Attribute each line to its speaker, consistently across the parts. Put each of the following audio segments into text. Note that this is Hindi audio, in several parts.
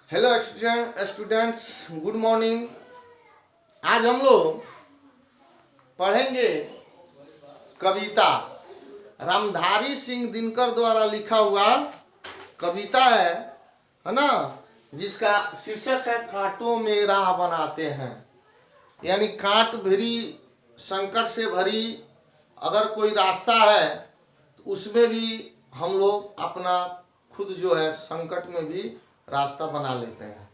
Speaker 1: Hello students, good morning. आज हम लोग पढ़ेंगे कविता। रामधारी सिंह दिनकर द्वारा लिखा हुआ कविता है ना, जिसका शीर्षक है कांटों में राह बनाते हैं। यानी कांट भरी, संकट से भरी अगर कोई रास्ता है तो उसमें भी हम लोग अपना खुद जो है संकट में भी रास्ता बना लेते हैं।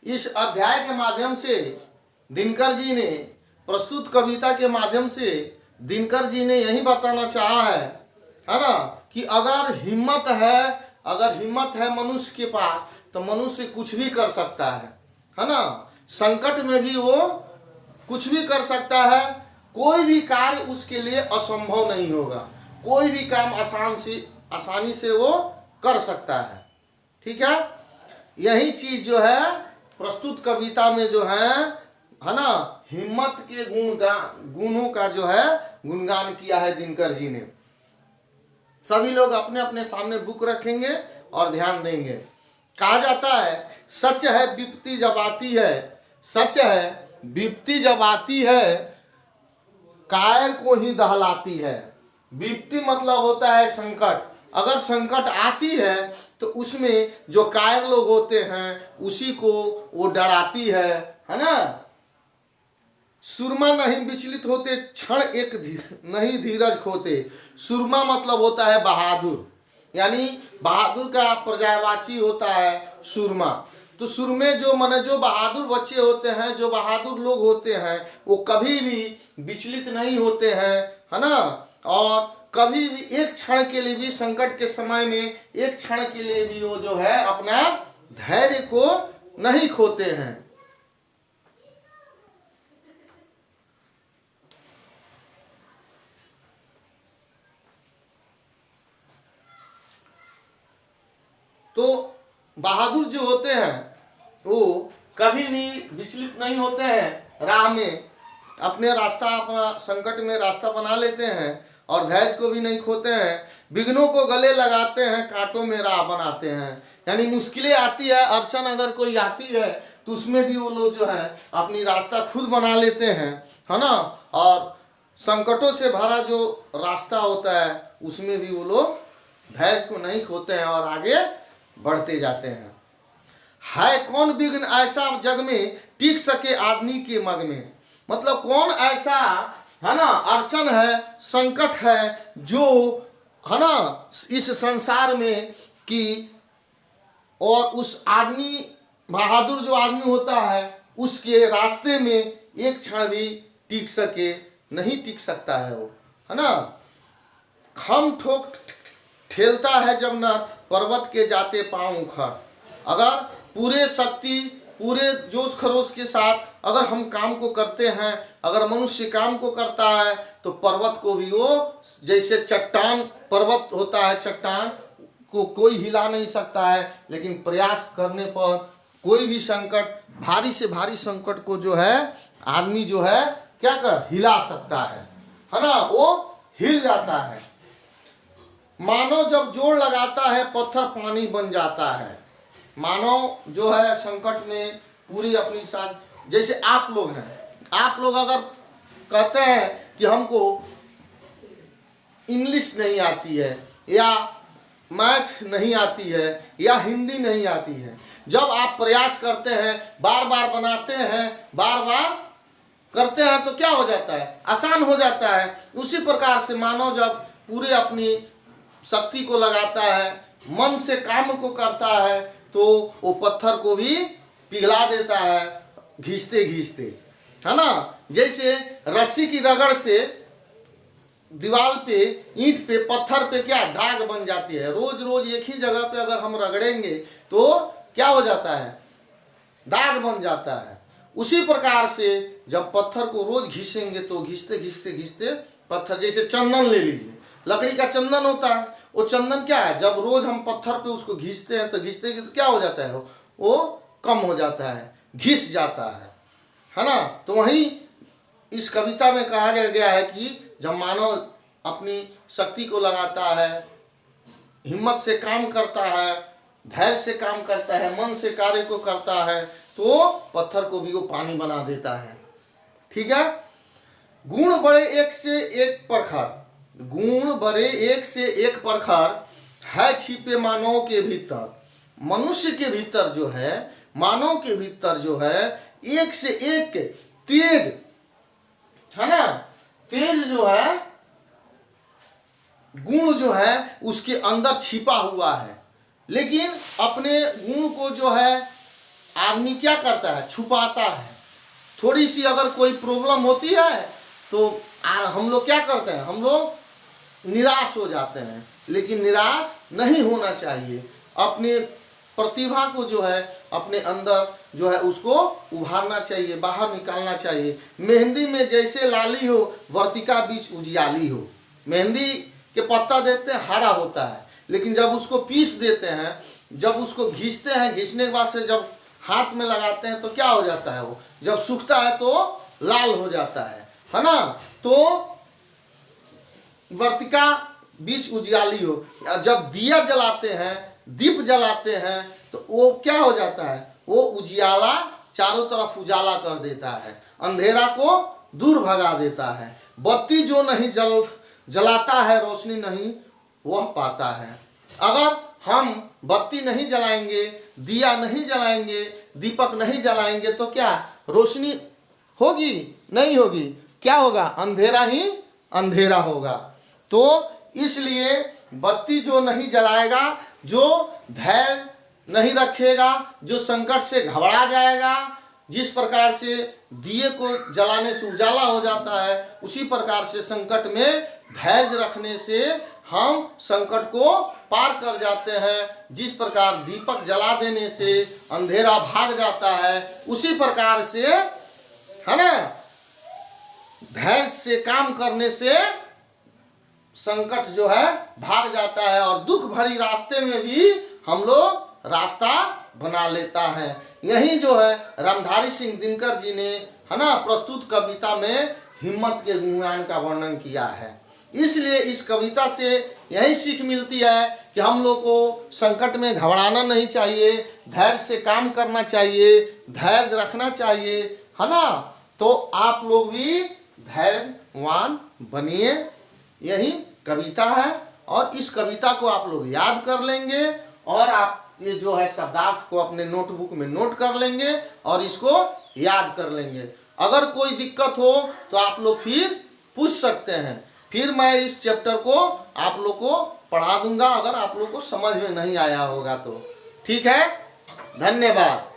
Speaker 1: इस अध्याय के माध्यम से दिनकर जी ने, प्रस्तुत कविता के माध्यम से दिनकर जी ने यही बताना चाहा है ना, कि अगर हिम्मत है मनुष्य के पास तो मनुष्य कुछ भी कर सकता है ना। संकट में भी वो कुछ भी कर सकता है। कोई भी कार्य उसके लिए असंभव नहीं होगा। कोई भी काम आसानी से वो कर सकता है। ठीक है, यही चीज जो है प्रस्तुत कविता में जो है ना, हिम्मत के गुणों का जो है गुणगान किया है दिनकर जी ने। सभी लोग अपने अपने सामने बुक रखेंगे और ध्यान देंगे। कहा जाता है सच है विपत्ति जब आती है, सच है विपत्ति जब आती है कायर को ही दहलाती है। विपत्ति मतलब होता है संकट। अगर संकट आती है तो उसमें जो कायर लोग होते हैं उसी को वो डराती है ना। सुरमा नहीं विचलित होते, क्षण एक नहीं धीरज खोते। सुरमा मतलब होता है बहादुर, यानी बहादुर का पर्यायवाची होता है सुरमा। तो सुरमे जो बहादुर बच्चे होते हैं, जो बहादुर लोग होते हैं, वो कभी भी विचलित नहीं होते हैं, है ना। और कभी भी एक क्षण के लिए भी, संकट के समय में एक क्षण के लिए भी वो जो है अपना धैर्य को नहीं खोते हैं। तो बहादुर जो होते हैं वो कभी भी विचलित नहीं होते हैं। राह में अपने रास्ता, अपना संकट में रास्ता बना लेते हैं और धैर्य को भी नहीं खोते हैं। विघ्नों को गले लगाते हैं, कांटों में राह बनाते हैं। यानी मुश्किलें आती है, अड़चन अगर कोई आती है तो उसमें भी वो लोग जो है अपनी रास्ता खुद बना लेते हैं, है ना। और संकटों से भरा जो रास्ता होता है उसमें भी वो लोग धैर्य को नहीं खोते हैं और आगे बढ़ते जाते हैं। है कौन विघ्न ऐसा जग में टिक सके आदमी के मग में। मतलब कौन ऐसा है ना अड़चन है, संकट है जो है ना इस संसार में कि और उस आदमी, बहादुर जो आदमी होता है उसके रास्ते में एक क्षण भी टिक सके, नहीं टिक सकता है वो, है ना। खम ठोक ठेलता है जब न पर्वत के जाते पांव उखड़। अगर पूरे शक्ति, पूरे जोश खरोश के साथ अगर हम काम को करते हैं, अगर मनुष्य काम को करता है तो पर्वत को भी वो, जैसे चट्टान पर्वत होता है, चट्टान को कोई हिला नहीं सकता है, लेकिन प्रयास करने पर कोई भी संकट, भारी से भारी संकट को जो है आदमी जो है क्या कर हिला सकता है ना, वो हिल जाता है। मानव जब जोड़ लगाता है पत्थर पानी बन जाता है। मानव जो है संकट में पूरी अपनी साथ, जैसे आप लोग हैं, आप लोग अगर कहते हैं कि हमको इंग्लिश नहीं आती है या मैथ नहीं आती है या हिंदी नहीं आती है, जब आप प्रयास करते हैं, बार बार बनाते हैं, बार बार करते हैं तो क्या हो जाता है, आसान हो जाता है। उसी प्रकार से मानव जब पूरे अपनी शक्ति को लगाता है, मन से काम को करता है, तो वो पत्थर को भी पिघला देता है घिसते घिसते, है ना। जैसे रस्सी की रगड़ से दीवार पे, ईंट पे, पत्थर पे क्या दाग बन जाती है। रोज रोज एक ही जगह पे अगर हम रगड़ेंगे तो क्या हो जाता है, दाग बन जाता है। उसी प्रकार से जब पत्थर को रोज घिसेंगे तो घिसते घिसते घिसते पत्थर, जैसे चंदन ले लीजिए, लकड़ी का चंदन होता है, वो चंदन क्या है, जब रोज हम पत्थर पे उसको घिसते हैं तो घिसते तो क्या हो जाता है, वो कम हो जाता है, घिस जाता है ना। तो वहीं इस कविता में कहा गया है कि जब मानव अपनी शक्ति को लगाता है, हिम्मत से काम करता है, धैर्य से काम करता है, मन से कार्य को करता है, तो पत्थर को भी वो पानी बना देता है। ठीक है। गुण बड़े एक से एक प्रखर, गुण बड़े एक से एक प्रखर है छिपे मानव के भीतर। मनुष्य के भीतर जो है, मानव के भीतर जो है, एक से एक तेज है ना, तेज जो है गुण जो है उसके अंदर छिपा हुआ है। लेकिन अपने गुण को जो है आदमी क्या करता है, छुपाता है। थोड़ी सी अगर कोई प्रॉब्लम होती है तो हम लोग क्या करते हैं, हम लोग निराश हो जाते हैं। लेकिन निराश नहीं होना चाहिए। अपने प्रतिभा को जो है अपने अंदर जो है उसको उभारना चाहिए, बाहर निकालना चाहिए। मेहंदी में जैसे लाली हो, वर्तिका बीच उजियाली हो। मेहंदी के पत्ता देखते हैं हरा होता है, लेकिन जब उसको पीस देते हैं, जब उसको घिसते हैं, घिसने के बाद से जब हाथ में लगाते हैं तो क्या हो जाता है, वो जब सूखता है तो लाल हो जाता है ना। तो वर्तिका बीच उजियाली हो। जब दिया जलाते हैं, दीप जलाते हैं, तो वो क्या हो जाता है, वो उजियाला चारों तरफ उजाला कर देता है, अंधेरा को दूर भगा देता है। बत्ती जो नहीं जलाता है, रोशनी नहीं वह पाता है। अगर हम बत्ती नहीं जलाएंगे, दिया नहीं जलाएंगे, दीपक नहीं जलाएंगे तो क्या रोशनी होगी? नहीं होगी। क्या होगा? अंधेरा ही अंधेरा होगा। तो इसलिए बत्ती जो नहीं जलाएगा, जो धैर्य नहीं रखेगा, जो संकट से घबरा जाएगा, जिस प्रकार से दिए को जलाने से उजाला हो जाता है, उसी प्रकार से संकट में धैर्य रखने से हम संकट को पार कर जाते हैं। जिस प्रकार दीपक जला देने से अंधेरा भाग जाता है, उसी प्रकार से है ना, धैर्य से काम करने से संकट जो है भाग जाता है, और दुख भरी रास्ते में भी हम लोग रास्ता बना लेता है। यही जो है रामधारी सिंह दिनकर जी ने है ना प्रस्तुत कविता में हिम्मत के गुणगान का वर्णन किया है। इसलिए इस कविता से यही सीख मिलती है कि हम लोग को संकट में घबराना नहीं चाहिए, धैर्य से काम करना चाहिए, धैर्य रखना चाहिए, है ना। तो आप लोग भी धैर्यवान बनिए। यही कविता है, और इस कविता को आप लोग याद कर लेंगे, और आप ये जो है शब्दार्थ को अपने नोटबुक में नोट कर लेंगे और इसको याद कर लेंगे। अगर कोई दिक्कत हो तो आप लोग फिर पूछ सकते हैं, फिर मैं इस चैप्टर को आप लोग को पढ़ा दूंगा, अगर आप लोग को समझ में नहीं आया होगा तो। ठीक है, धन्यवाद।